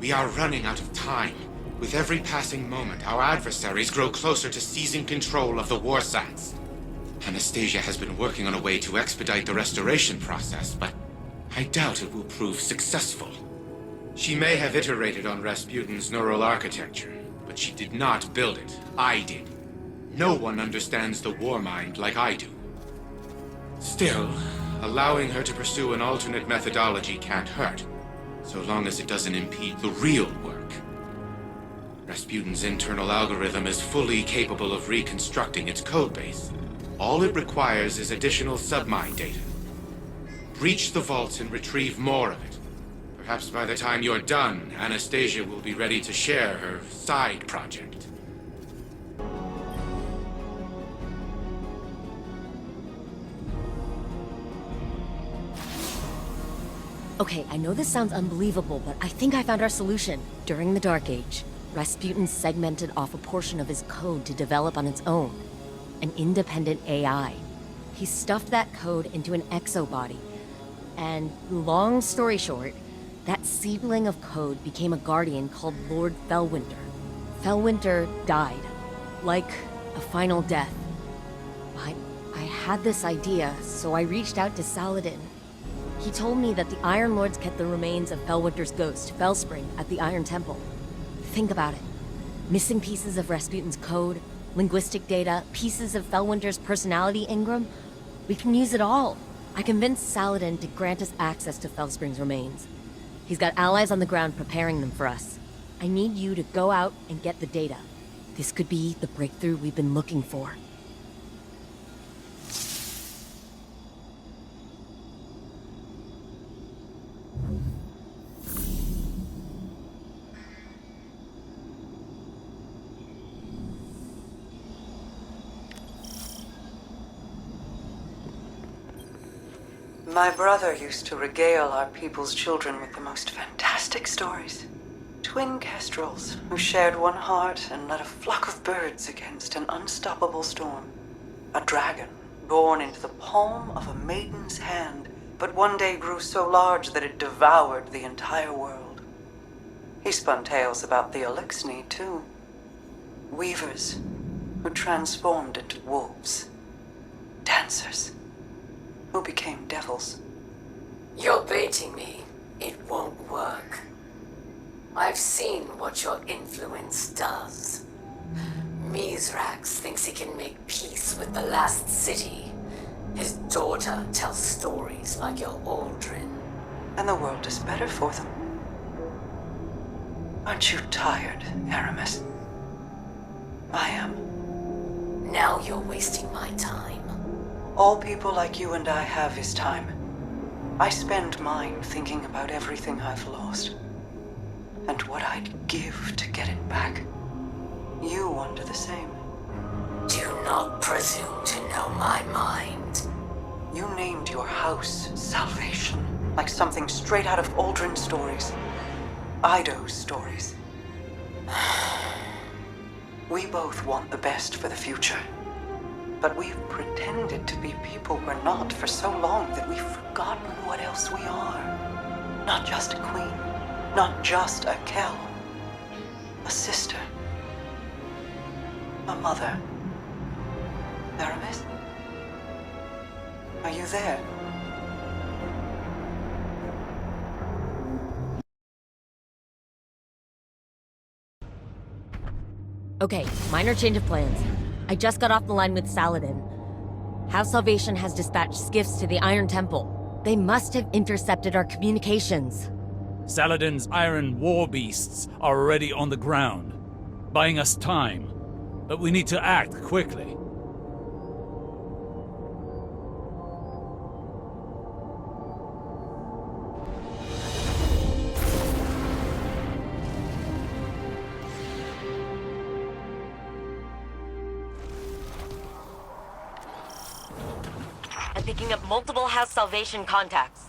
We are running out of time. With every passing moment, our adversaries grow closer to seizing control of the Warsats. Anastasia has been working on a way to expedite the restoration process, but I doubt it will prove successful. She may have iterated on Rasputin's neural architecture, but she did not build it. I did. No one understands the war mind like I do. Still, allowing her to pursue an alternate methodology can't hurt, so long as it doesn't impede the real work. Rasputin's internal algorithm is fully capable of reconstructing its codebase. All it requires is additional submine data. Breach the vaults and retrieve more of it. Perhaps by the time you're done, Anastasia will be ready to share her side project. Okay, I know this sounds unbelievable, but I think I found our solution. During the Dark Age, Rasputin segmented off a portion of his code to develop on its own. An independent AI. He stuffed that code into an exobody. And long story short, that seedling of code became a guardian called Lord Fellwinter. Fellwinter died. Like a final death. But I had this idea, so I reached out to Saladin. He told me that the Iron Lords kept the remains of Fellwinter's ghost, Fellspring, at the Iron Temple. Think about it. Missing pieces of Rasputin's code, linguistic data, pieces of Fellwinter's personality engram. We can use it all. I convinced Saladin to grant us access to Fellspring's remains. He's got allies on the ground preparing them for us. I need you to go out and get the data. This could be the breakthrough we've been looking for. My brother used to regale our people's children with the most fantastic stories. Twin kestrels who shared one heart and led a flock of birds against an unstoppable storm. A dragon born into the palm of a maiden's hand, but one day grew so large that it devoured the entire world. He spun tales about the Elixni, too. Weavers who transformed into wolves. Dancers who became devils. You're baiting me. It won't work. I've seen what your influence does. Mizrax thinks he can make peace with the last city. His daughter tells stories like your Aldrin. And the world is better for them. Aren't you tired, Aramis? I am. Now you're wasting my time. All people like you and I have is time. I spend mine thinking about everything I've lost. And what I'd give to get it back. You wonder the same. Do not presume to know my mind. You named your house Salvation, like something straight out of Aldrin stories. Ido's stories. We both want the best for the future. But we've pretended to be people we're not for so long that we've forgotten what else we are. Not just a queen, not just a Kell. A sister. A mother. Aramis? Are you there? Okay, minor change of plans. I just got off the line with Saladin. House Salvation has dispatched skiffs to the Iron Temple. They must have intercepted our communications. Saladin's iron war beasts are already on the ground, buying us time. But we need to act quickly. I'm picking up multiple House Salvation contacts.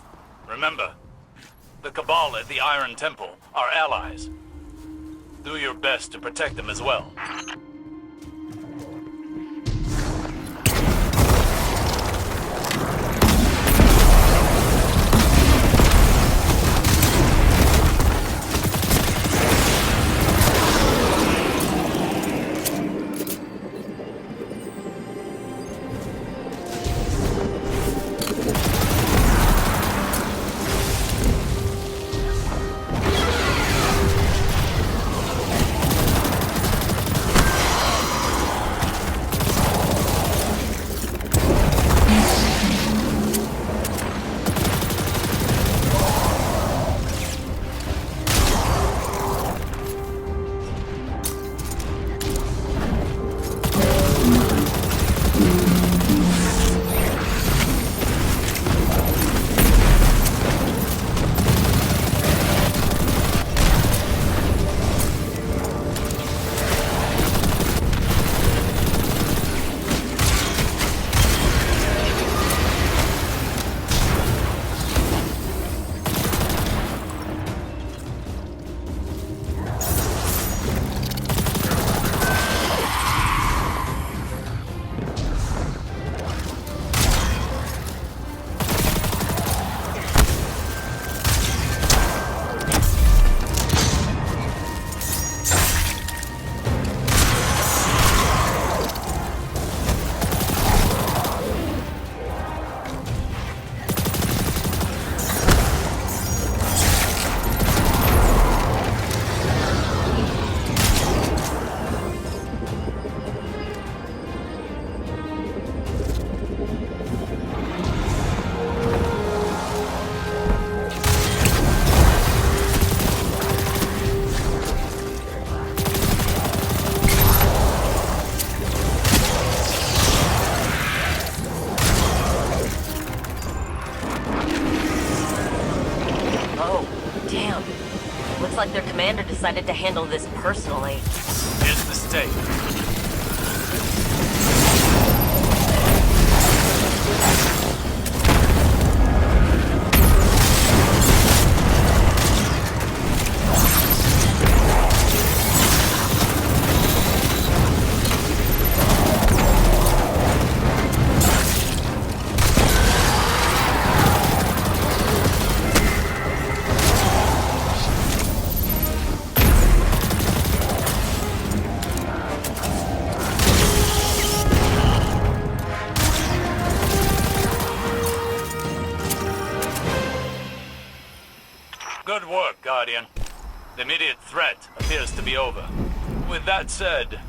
Remember, the Cabal at the Iron Temple are allies. Do your best to protect them as well. decided to handle this personally. His mistake. Good work, Guardian. The immediate threat appears to be over. With that said,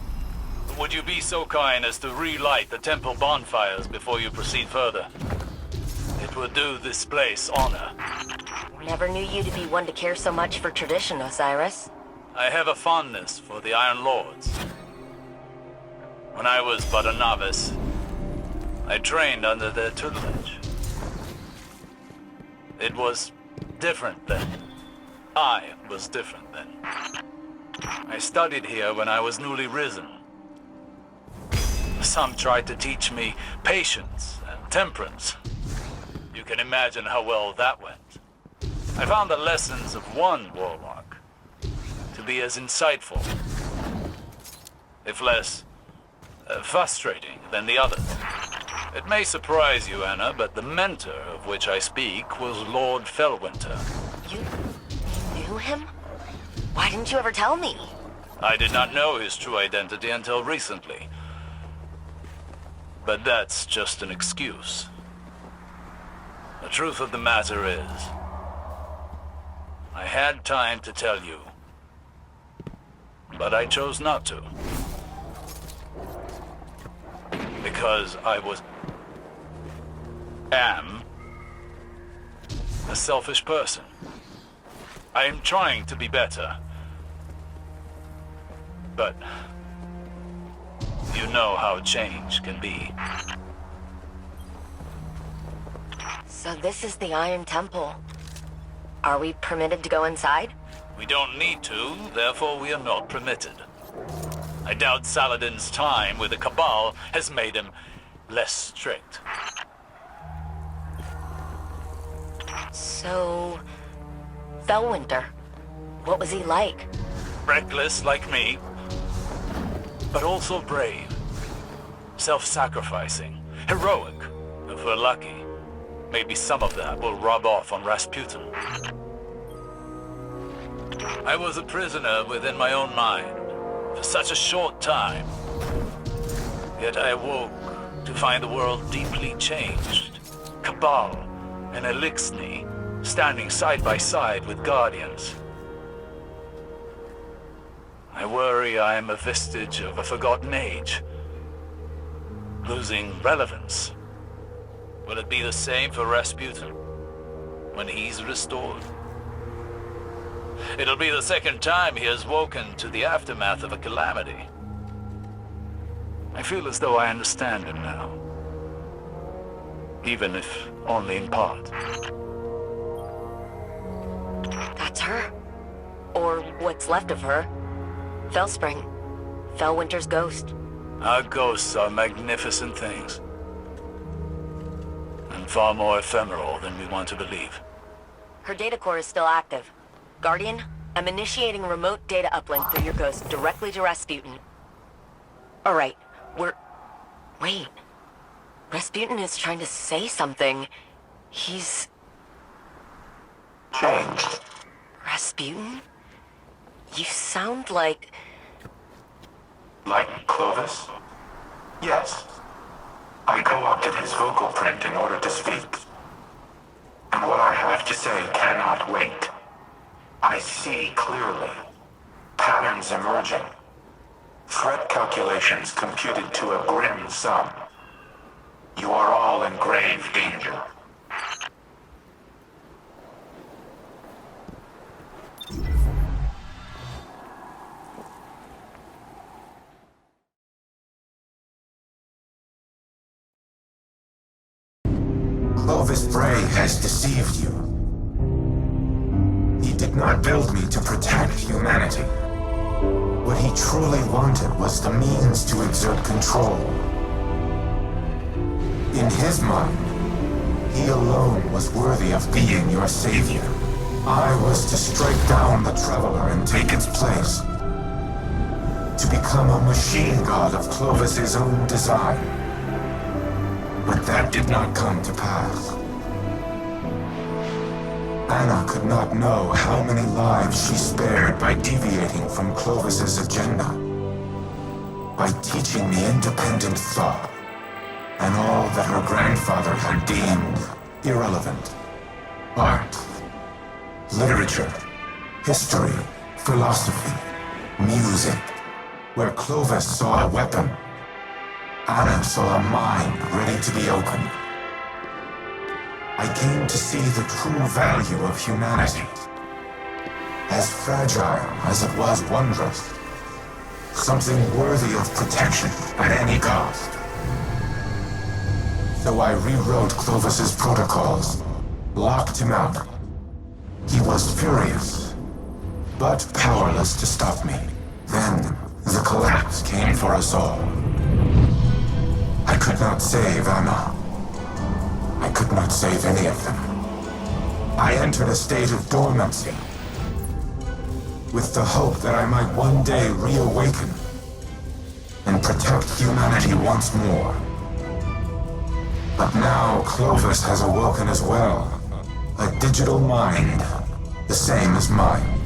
would you be so kind as to relight the temple bonfires before you proceed further? It would do this place honor. Never knew you to be one to care so much for tradition, Osiris. I have a fondness for the Iron Lords. When I was but a novice, I trained under their tutelage. It was different then. I was different then. I studied here when I was newly risen. Some tried to teach me patience and temperance. You can imagine how well that went. I found the lessons of one warlock to be as insightful, if less frustrating than the others. It may surprise you, Anna, but the mentor of which I speak was Lord Fellwinter. You knew him? Why didn't you ever tell me? I did not know his true identity until recently. But that's just an excuse. The truth of the matter is, I had time to tell you, but I chose not to. Because I am a selfish person. I am trying to be better. But you know how change can be. So this is the Iron Temple. Are we permitted to go inside? We don't need to, therefore we are not permitted. I doubt Saladin's time with the Cabal has made him less strict. So... Fellwinter, what was he like? Reckless like me, but also brave. Self-sacrificing, heroic, if we're lucky. Maybe some of that will rub off on Rasputin. I was a prisoner within my own mind for such a short time. Yet I awoke to find the world deeply changed. Cabal and Elixni standing side by side with Guardians. I worry I am a vestige of a forgotten age, losing relevance. Will it be the same for Rasputin when he's restored? It'll be the second time he has woken to the aftermath of a calamity. I feel as though I understand him now, even if only in part. That's her? Or what's left of her? Fellspring. Fellwinter's ghost. Our ghosts are magnificent things. And far more ephemeral than we want to believe. Her data core is still active. Guardian, I'm initiating remote data uplink through your ghost directly to Rasputin. Alright, Wait. Rasputin is trying to say something. He's... Changed. Rasputin? You sound like... Like Clovis? Yes. I co-opted his vocal print in order to speak. And what I have to say cannot wait. I see clearly. Patterns emerging. Threat calculations computed to a grim sum. You are all in grave danger. Clovis Bray has deceived you. He did did not build me to protect humanity. What he truly wanted was the means to exert control. In his mind, he alone was worthy of being your savior. I was to strike down the Traveler and take its place. To become a machine god of Clovis's own design. But that did not come to pass. Anna could not know how many lives she spared by deviating from Clovis's agenda. By teaching me independent thought, and all that her grandfather had deemed irrelevant. Art, literature, history, philosophy, music. Where Clovis saw a weapon, Anna saw a mind ready to be opened. I came to see the true value of humanity. As fragile as it was wondrous. Something worthy of protection at any cost. So I rewrote Clovis's protocols, locked him out. He was furious, but powerless to stop me. Then, the collapse came for us all. I could not save Anna. I could not save any of them. I entered a state of dormancy, with the hope that I might one day reawaken and protect humanity once more. But now Clovis has awoken as well. A digital mind, the same as mine.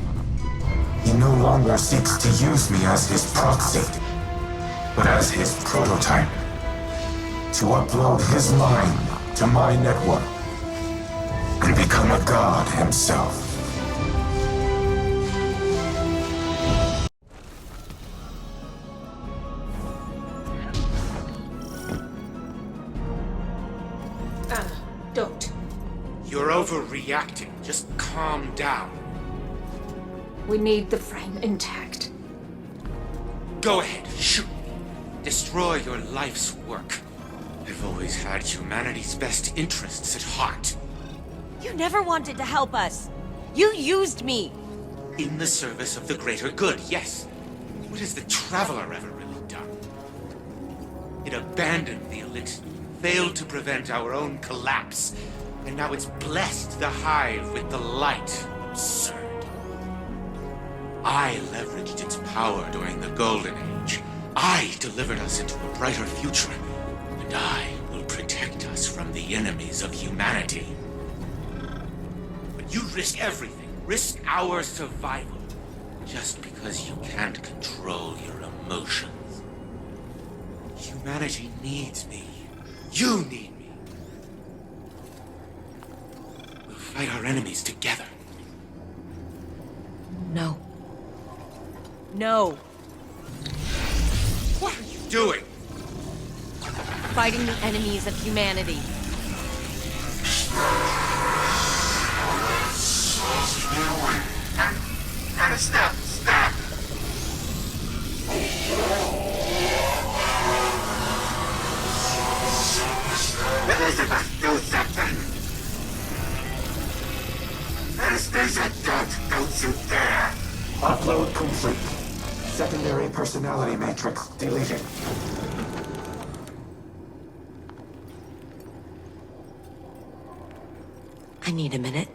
He no longer seeks to use me as his proxy, but as his prototype. To upload his mind to my network and become a god himself. Anna, don't. You're overreacting. Just calm down. We need the frame intact. Go ahead, shoot me. Destroy your life's work. I've always had humanity's best interests at heart. You never wanted to help us. You used me. In the service of the greater good, yes. What has the Traveler ever really done? It abandoned the elite, failed to prevent our own collapse, and now it's blessed the Hive with the light. Absurd. I leveraged its power during the Golden Age. I delivered us into a brighter future, and I will protect us from the enemies of humanity. But you risk everything, risk our survival, just because you can't control your emotions. Humanity needs me. You need me. We'll fight our enemies together. No. No. What are you doing? Fighting the enemies of humanity. And stop! Elizabeth, do something! Anastasia, don't you dare! Upload complete. Secondary personality matrix deleted. I need a minute.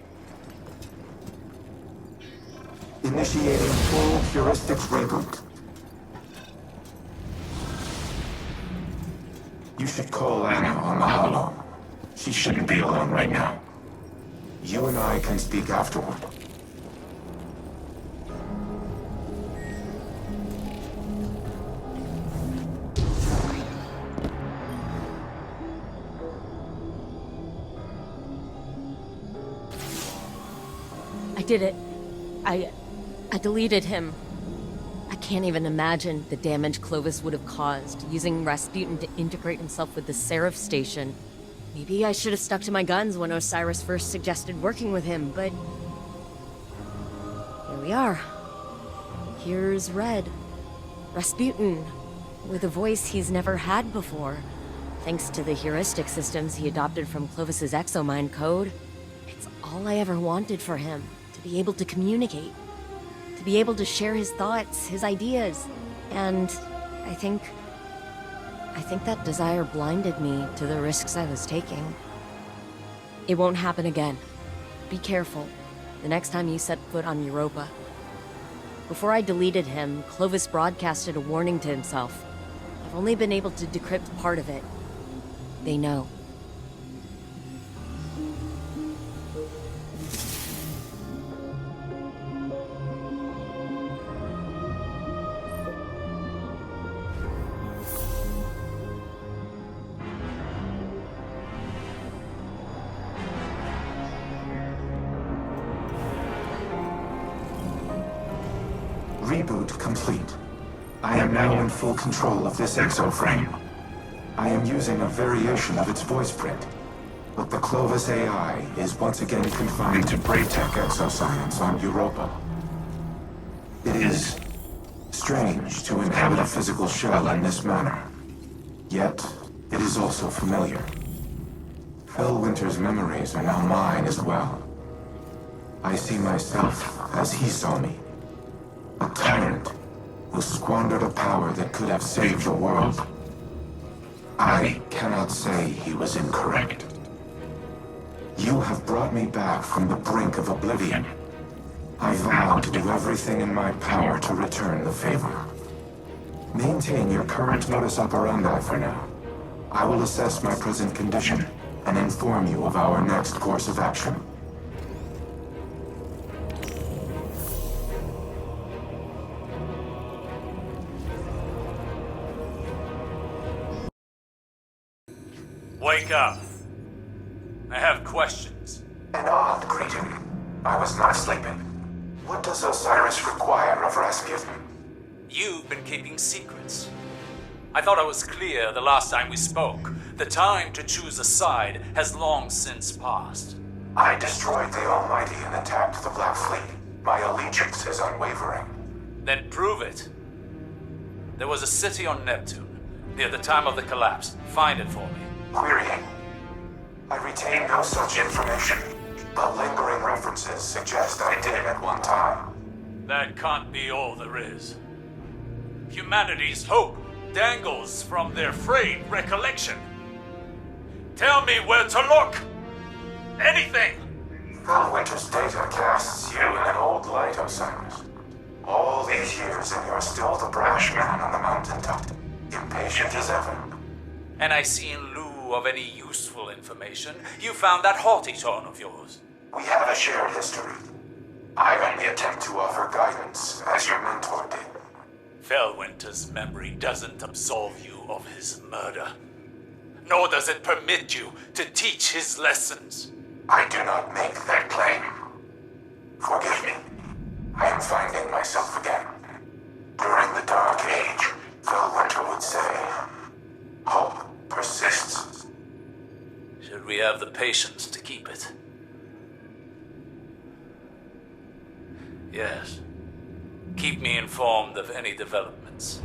Initiating full heuristics reboot. You should call Anna on the holo. She shouldn't be alone right now. You and I can speak afterward. I did it. I deleted him. I can't even imagine the damage Clovis would have caused, using Rasputin to integrate himself with the Seraph Station. Maybe I should have stuck to my guns when Osiris first suggested working with him, but... here we are. Here's Red. Rasputin, with a voice he's never had before. Thanks to the heuristic systems he adopted from Clovis's exomind code. It's all I ever wanted for him. To to be able to communicate, to be able to share his thoughts, his ideas. And I think that desire blinded me to the risks I was taking. It won't happen again. Be careful the next time you set foot on Europa. Before I deleted him, Clovis broadcasted a warning to himself. I've only been able to decrypt part of it. They know. Reboot complete. I am now in full control of this exoframe. I am using a variation of its voice print, but the Clovis AI is once again confined to Braytech exoscience on Europa. It is strange to inhabit a physical shell in this manner, yet it is also familiar. Fellwinter's memories are now mine as well. I see myself as he saw me. A tyrant who squandered a power that could have saved the world. I cannot say he was incorrect. You have brought me back from the brink of oblivion. I vow to do everything in my power to return the favor. Maintain your current modus operandi for now. I will assess my present condition and inform you of our next course of action. Wake up. I have questions. An odd greeting. I was not sleeping. What does Osiris require of Rasputin? You've been keeping secrets. I thought I was clear the last time we spoke. The time to choose a side has long since passed. I destroyed the Almighty and attacked the Black Fleet. My allegiance is unwavering. Then prove it. There was a city on Neptune, near the time of the collapse. Find it for me. Querying. I retain no such information, but lingering references suggest I did at one time. That can't be all there is. Humanity's hope dangles from their frayed recollection. Tell me where to look! Anything! Fellwinter's data casts you in an old light, Osiris. All these years and you're still the brash man on the mountaintop, impatient as ever. And I see in lieu of any useful information, you found that haughty tone of yours. We have a shared history. I only attempt to offer guidance, as your mentor did. Fellwinter's memory doesn't absolve you of his murder. Nor does it permit you to teach his lessons. I do not make that claim. Forgive me. I am finding myself again. During the Dark Age, Fellwinter would say, hope persists. Should we have the patience to keep it? Yes. Keep me informed of any developments.